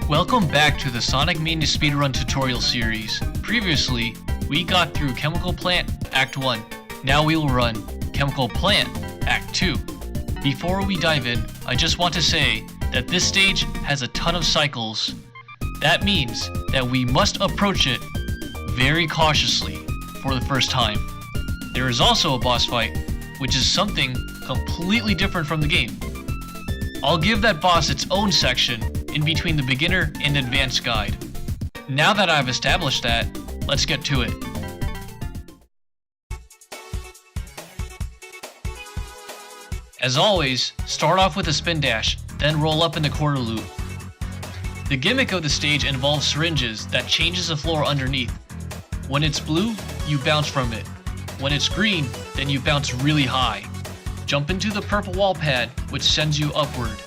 Welcome back to the Sonic Mania Speedrun tutorial series. Previously, we got through Chemical Plant Act 1. Now we will run Chemical Plant Act 2. Before we dive in, I just want to say that this stage has a ton of cycles. That means that we must approach it very cautiously for the first time. There is also a boss fight, which is something completely different from the game. I'll give that boss its own section in between the beginner and advanced guide. Now that I've established that, let's get to it. As always, start off with a spin dash, then roll up in the quarter loop. The gimmick of the stage involves syringes that changes the floor underneath. When it's blue, you bounce from it. When it's green, then you bounce really high. Jump into the purple wall pad, which sends you upward.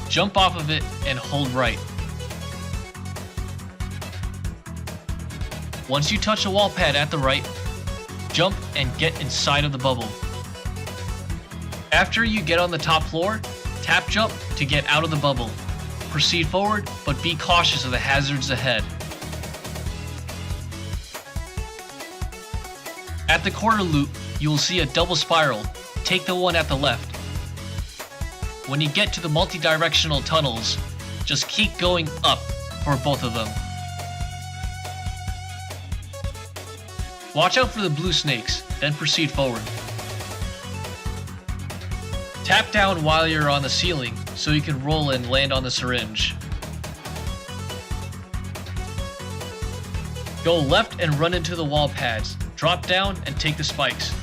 Jump off of it and hold right. Once you touch the wall pad at the right, jump and get inside of the bubble. After you get on the top floor, tap jump to get out of the bubble. Proceed forward, but be cautious of the hazards ahead. At the quarter loop, you will see a double spiral. Take the one at the left. When you get to the multi-directional tunnels, just keep going up for both of them. Watch out for the blue snakes, then proceed forward. Tap down while you're on the ceiling so you can roll and land on the syringe. Go left and run into the wall pads. Drop down and take the spikes.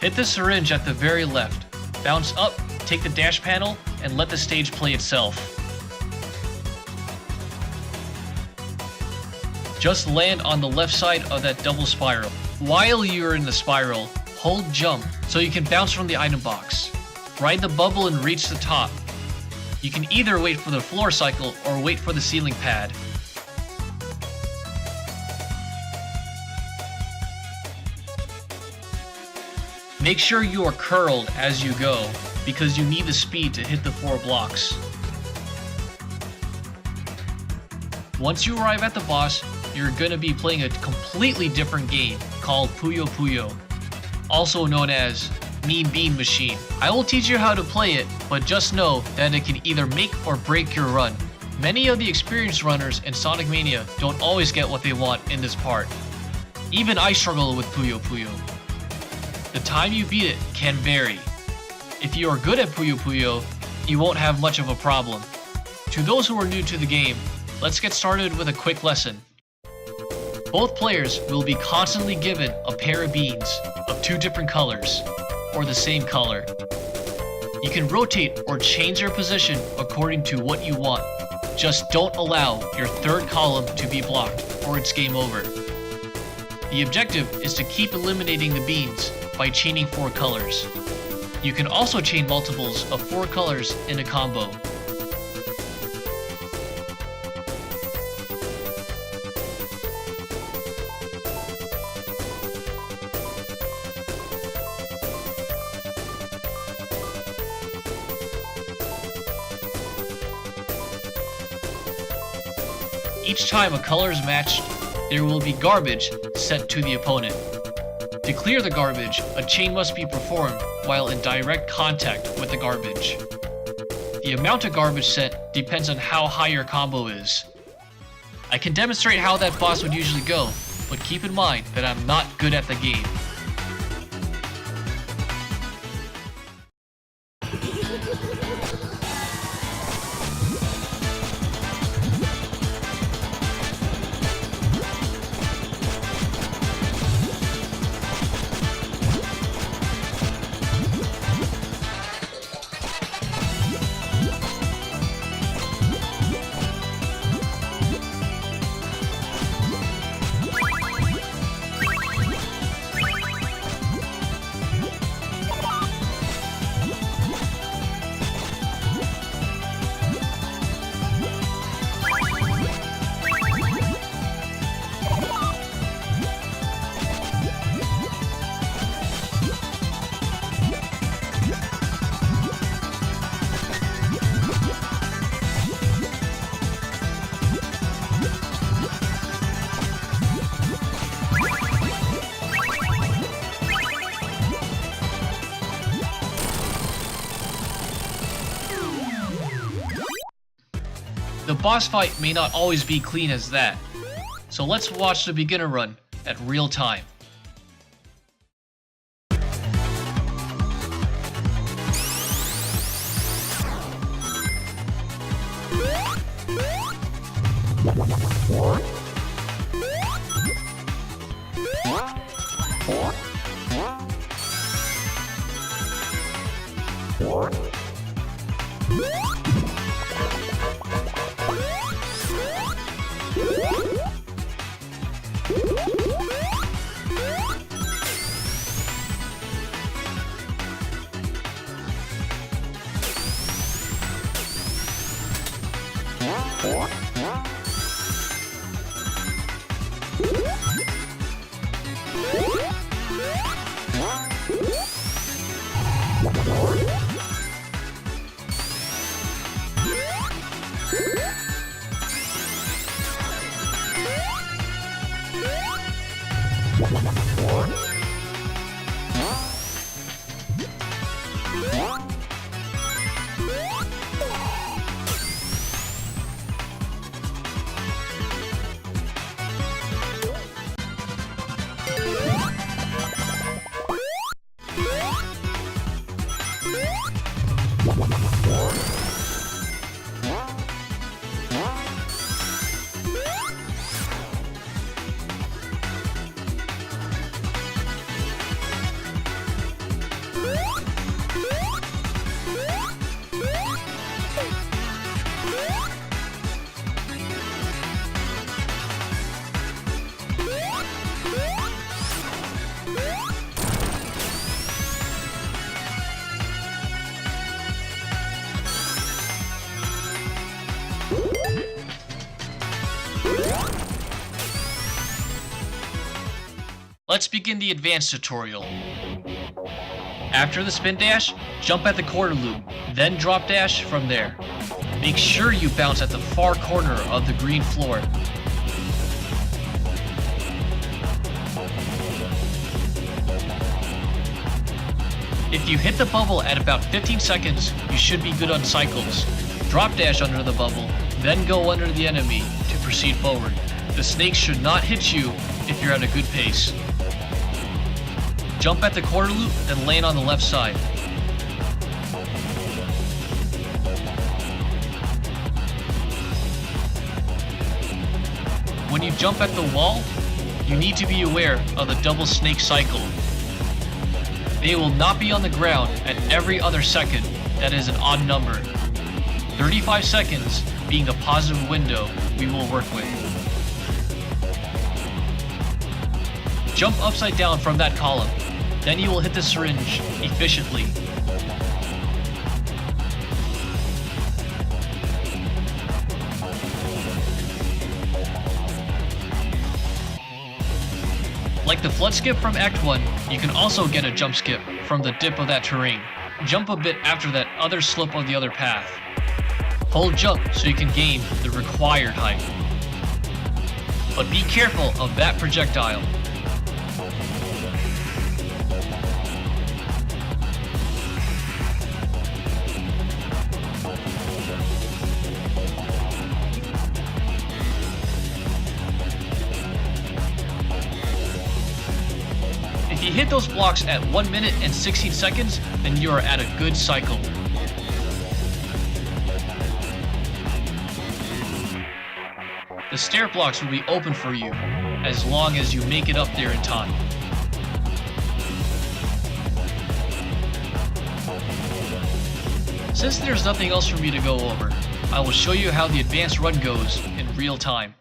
Hit the syringe at the very left. Bounce up, take the dash panel, and let the stage play itself. Just land on the left side of that double spiral. While you're in the spiral, hold jump so you can bounce from the item box. Ride the bubble and reach the top. You can either wait for the floor cycle or wait for the ceiling pad. Make sure you are curled as you go, because you need the speed to hit the 4 blocks. Once you arrive at the boss, you're going to be playing a completely different game called Puyo Puyo, also known as Mean Bean Machine. I will teach you how to play it, but just know that it can either make or break your run. Many of the experienced runners in Sonic Mania don't always get what they want in this part. Even I struggle with Puyo Puyo. The time you beat it can vary. If you are good at Puyo Puyo, you won't have much of a problem. To those who are new to the game, let's get started with a quick lesson. Both players will be constantly given a pair of beans of 2 different colors, or the same color. You can rotate or change their position according to what you want. Just don't allow your 3rd column to be blocked, or it's game over. The objective is to keep eliminating the beans by chaining 4 colors. You can also chain multiples of 4 colors in a combo. Each time a color is matched, there will be garbage sent to the opponent. To clear the garbage, a chain must be performed while in direct contact with the garbage. The amount of garbage sent depends on how high your combo is. I can demonstrate how that boss would usually go, but keep in mind that I'm not good at the game. The boss fight may not always be clean as that, so let's watch the beginner run at real time. Let's begin the advanced tutorial. After the spin dash, jump at the quarter loop, then drop dash from there. Make sure you bounce at the far corner of the green floor. If you hit the bubble at about 15 seconds, you should be good on cycles. Drop dash under the bubble, then go under the enemy to proceed forward. The snakes should not hit you if you're at a good pace. Jump at the quarter loop, then land on the left side. When you jump at the wall, you need to be aware of the double snake cycle. They will not be on the ground at every other second. That is an odd number. 35 seconds being a positive window we will work with. Jump upside down from that column. Then you will hit the syringe efficiently. Like the flood skip from Act 1, you can also get a jump skip from the dip of that terrain. Jump a bit after that other slope of the other path. Hold jump so you can gain the required height. But be careful of that projectile. If you hit those blocks at 1 minute and 16 seconds, then you are at a good cycle. The stair blocks will be open for you, as long as you make it up there in time. Since there's nothing else for me to go over, I will show you how the advanced run goes in real time.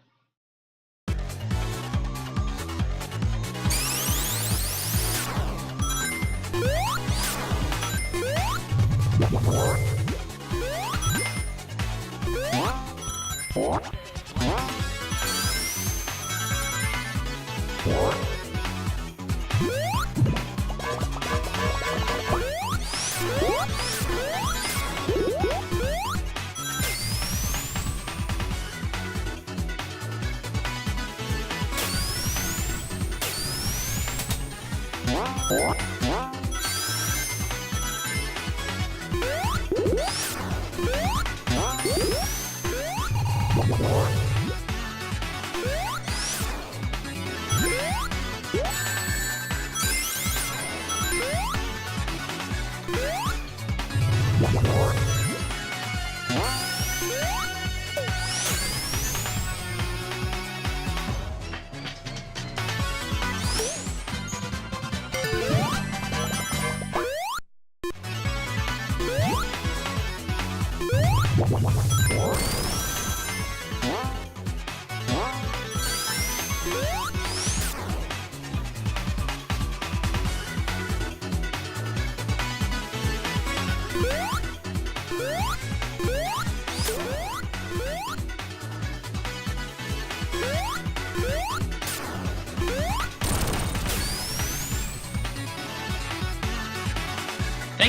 Thank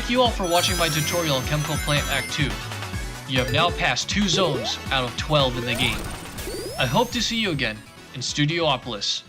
you all for watching my tutorial on Chemical Plant Act 2. You have now passed 2 zones out of 12 in the game. I hope to see you again in Studiopolis.